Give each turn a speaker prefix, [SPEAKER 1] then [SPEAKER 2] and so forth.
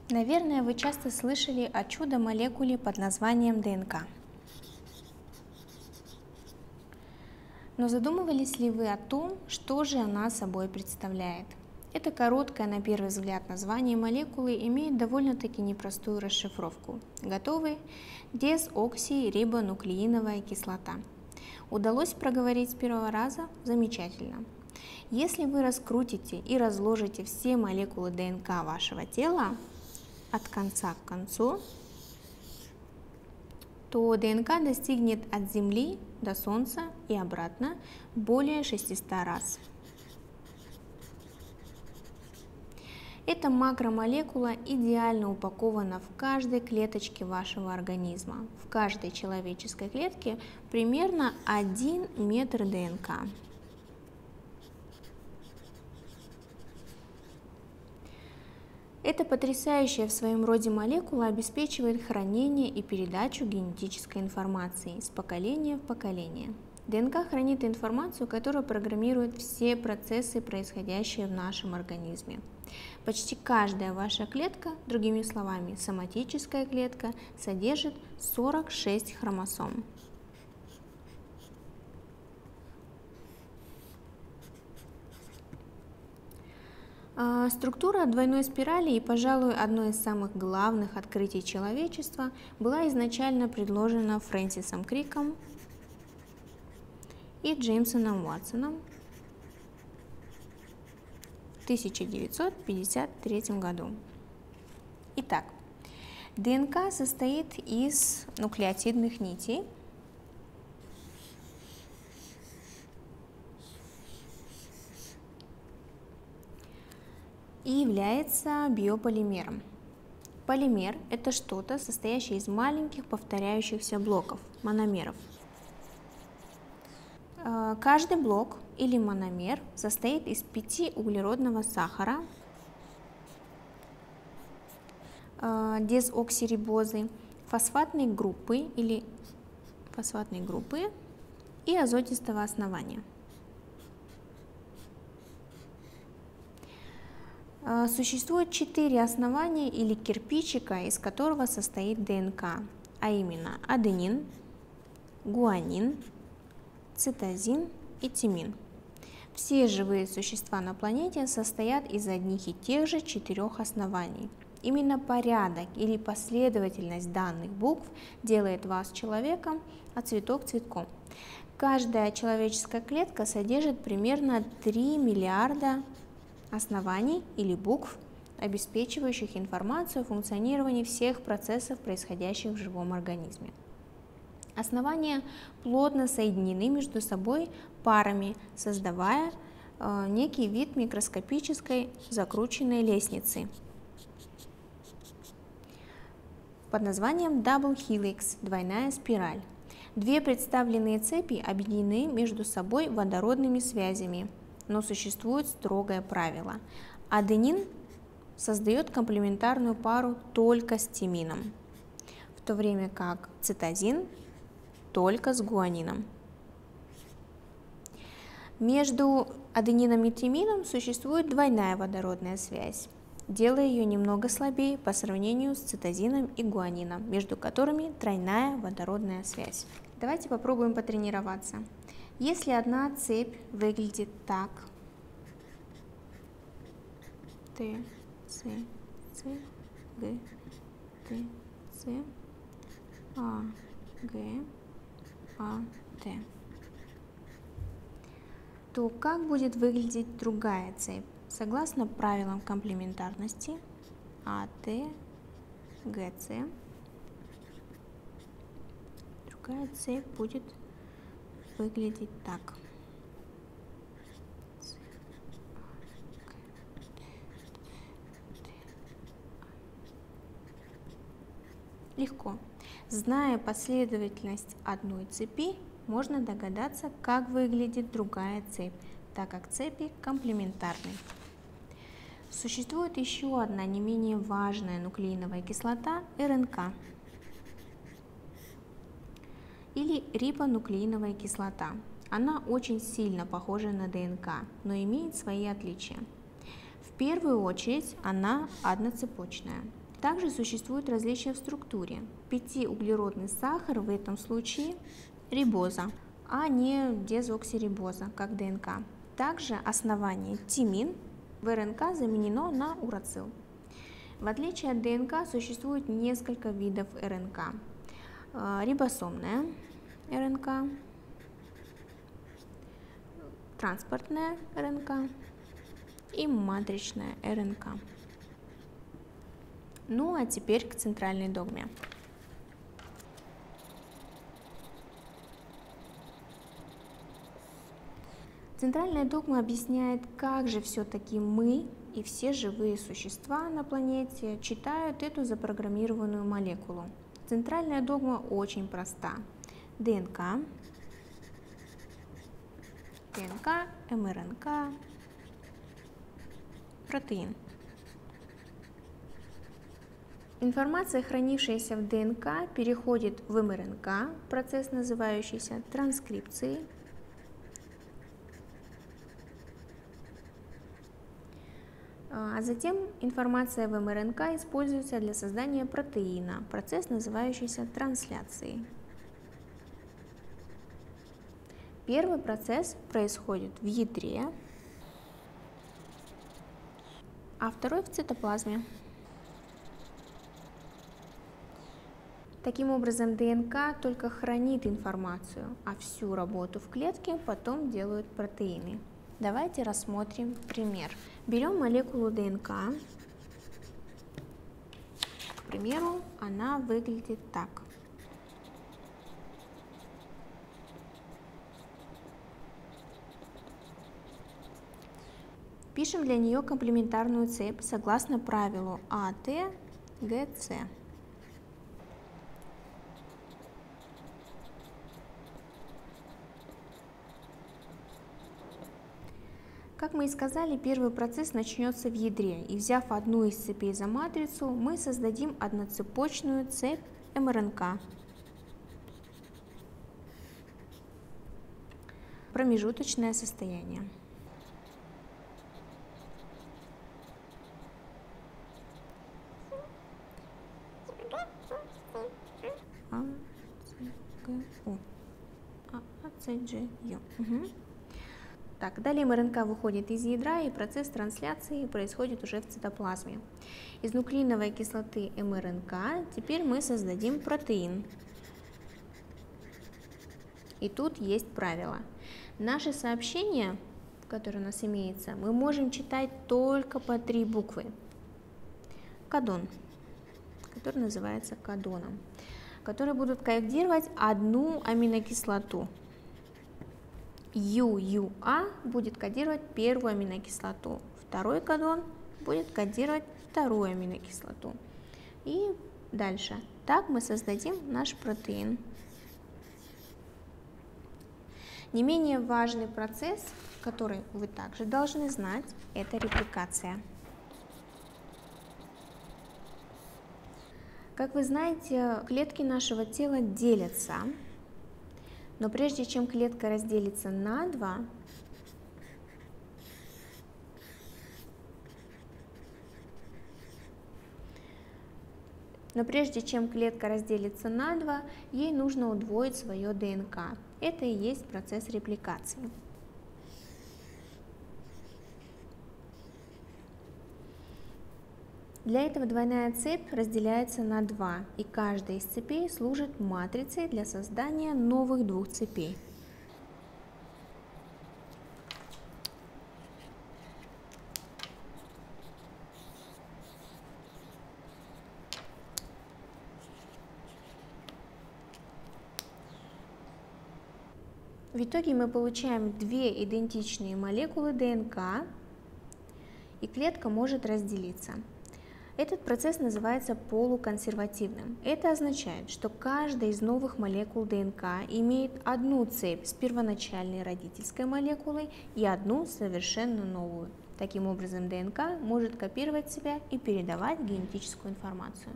[SPEAKER 1] Наверное, вы часто слышали о чудо-молекуле под названием ДНК. Но задумывались ли вы о том, что же она собой представляет? Это короткое, на первый взгляд, название молекулы имеет довольно-таки непростую расшифровку. Готовы? Дезоксирибонуклеиновая кислота. Удалось проговорить с первого раза? Замечательно. Если вы раскрутите и разложите все молекулы ДНК вашего тела от конца к концу, то ДНК достигнет от Земли до Солнца и обратно более 600 раз. Эта макромолекула идеально упакована в каждой клеточке вашего организма. В каждой человеческой клетке примерно 1 метр ДНК. Эта потрясающая в своем роде молекула обеспечивает хранение и передачу генетической информации с поколения в поколение. ДНК хранит информацию, которая программирует все процессы, происходящие в нашем организме. Почти каждая ваша клетка, другими словами, соматическая клетка, содержит 46 хромосом. Структура двойной спирали и, пожалуй, одно из самых главных открытий человечества была изначально предложена Фрэнсисом Криком и Джеймсом Уотсоном в 1953 году. Итак, ДНК состоит из нуклеотидных нитей, и является биополимером. Полимер – это что-то, состоящее из маленьких повторяющихся блоков, мономеров. Каждый блок или мономер состоит из 5 углеродного сахара, дезоксирибозы, фосфатной группы и азотистого основания. Существует 4 основания или кирпичика, из которого состоит ДНК, а именно аденин, гуанин, цитозин и тимин. Все живые существа на планете состоят из одних и тех же 4 оснований. Именно порядок или последовательность данных букв делает вас человеком, а цветок цветком. Каждая человеческая клетка содержит примерно 3 миллиарда оснований или букв, обеспечивающих информацию о функционировании всех процессов, происходящих в живом организме. Основания плотно соединены между собой парами, создавая некий вид микроскопической закрученной лестницы под названием Double Helix, двойная спираль. Две представленные цепи объединены между собой водородными связями, но существует строгое правило. Аденин создает комплементарную пару только с тимином, в то время как цитозин только с гуанином. Между аденином и тимином существует двойная водородная связь, делая ее немного слабее по сравнению с цитозином и гуанином, между которыми тройная водородная связь. Давайте попробуем потренироваться. Если одна цепь выглядит так: Т, С, Г, Т, С, А, Г, А, Т, то как будет выглядеть другая цепь? Согласно правилам комплементарности, А, Т, Г, С, другая цепь будет выглядеть так. Легко. Зная последовательность одной цепи, можно догадаться, как выглядит другая цепь, так как цепи комплементарны. Существует еще одна не менее важная нуклеиновая кислота – РНК, или рибонуклеиновая кислота. Она очень сильно похожа на ДНК, но имеет свои отличия. В первую очередь она одноцепочная. Также существуют различия в структуре. 5-углеродный сахар в этом случае рибоза, а не дезоксирибоза, как ДНК. Также основание тимин в РНК заменено на урацил. В отличие от ДНК существует несколько видов РНК. Рибосомная РНК, транспортная РНК и матричная РНК. Ну а теперь к центральной догме. Центральная догма объясняет, как же все-таки мы и все живые существа на планете читают эту запрограммированную молекулу. Центральная догма очень проста. ДНК, МРНК, протеин. Информация, хранившаяся в ДНК, переходит в МРНК, процесс, называющийся транскрипцией. А затем информация в МРНК используется для создания протеина, процесс, называющийся трансляцией. Первый процесс происходит в ядре, а второй в цитоплазме. Таким образом, ДНК только хранит информацию, а всю работу в клетке потом делают протеины. Давайте рассмотрим пример. Берем молекулу ДНК. К примеру, она выглядит так. Пишем для нее комплементарную цепь согласно правилу АТ-ГЦ. Как мы и сказали, первый процесс начнется в ядре, и взяв одну из цепей за матрицу, мы создадим одноцепочную цепь МРНК. Промежуточное состояние. Так, далее МРНК выходит из ядра, и процесс трансляции происходит уже в цитоплазме. Из нуклеиновой кислоты МРНК теперь мы создадим протеин. И тут есть правило. Наши сообщения, которые у нас имеются, мы можем читать только по 3 буквы. Кодон, который называется кодоном, которые будут кодировать одну аминокислоту. ЮА будет кодировать первую аминокислоту, второй кодон будет кодировать вторую аминокислоту. И дальше. Так мы создадим наш протеин. Не менее важный процесс, который вы также должны знать, это репликация. Как вы знаете, клетки нашего тела делятся. Но прежде чем клетка разделится на 2, ей нужно удвоить свое ДНК. Это и есть процесс репликации. Для этого двойная цепь разделяется на 2, и каждая из цепей служит матрицей для создания новых 2 цепей. В итоге мы получаем 2 идентичные молекулы ДНК, и клетка может разделиться. Этот процесс называется полуконсервативным. Это означает, что каждая из новых молекул ДНК имеет одну цепь с первоначальной родительской молекулой и одну совершенно новую. Таким образом, ДНК может копировать себя и передавать генетическую информацию.